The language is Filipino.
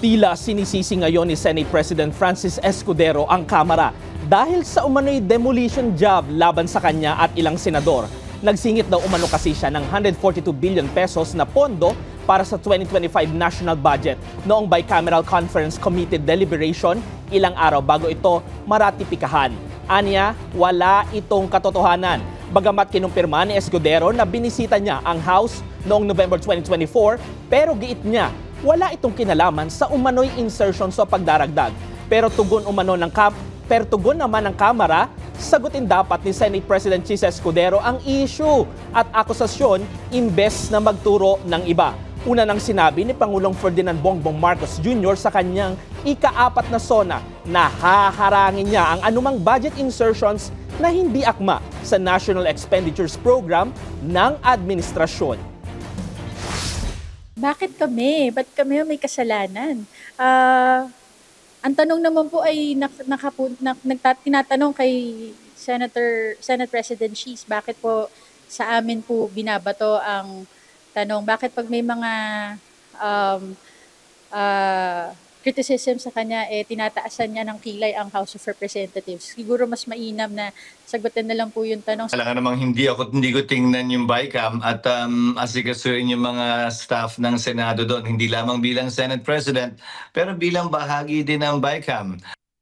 Tila sinisisi ngayon ni Senate President Francis Escudero ang Kamara dahil sa umano'y demolition job laban sa kanya at ilang senador. Nagsingit daw umano kasi siya ng 142 billion pesos na pondo para sa 2025 national budget noong Bicameral Conference Committee deliberation ilang araw bago ito maratipikahan. Anya, wala itong katotohanan. Bagamat kinumpirma ni Escudero na binisita niya ang House noong November 2024, pero giit niya wala itong kinalaman sa umano'y insertion sa pagdaragdag. Pero tugon naman ng Kamara, sagutin dapat ni Senate President Chis Escudero ang issue at akusasyon imbes na magturo ng iba. Una nang sinabi ni Pangulong Ferdinand Bongbong Marcos Jr. sa kanyang ika-4 na SONA na haharangin niya ang anumang budget insertions na hindi akma sa National Expenditures Program ng administrasyon. Bakit kami? Ba't kami may kasalanan? Ang tanong naman po ay tinatanong kay Senate President Chis, bakit po sa amin po binabato ang tanong? Bakit pag may mga criticism sa kanya, tinataasan niya ng kilay ang House of Representatives? Siguro mas mainam na sagutin na lang po yung tanong. Alam namang hindi ko tingnan yung BICAM at asikasuhin yung mga staff ng Senado doon. Hindi lamang bilang Senate President, pero bilang bahagi din ng BICAM.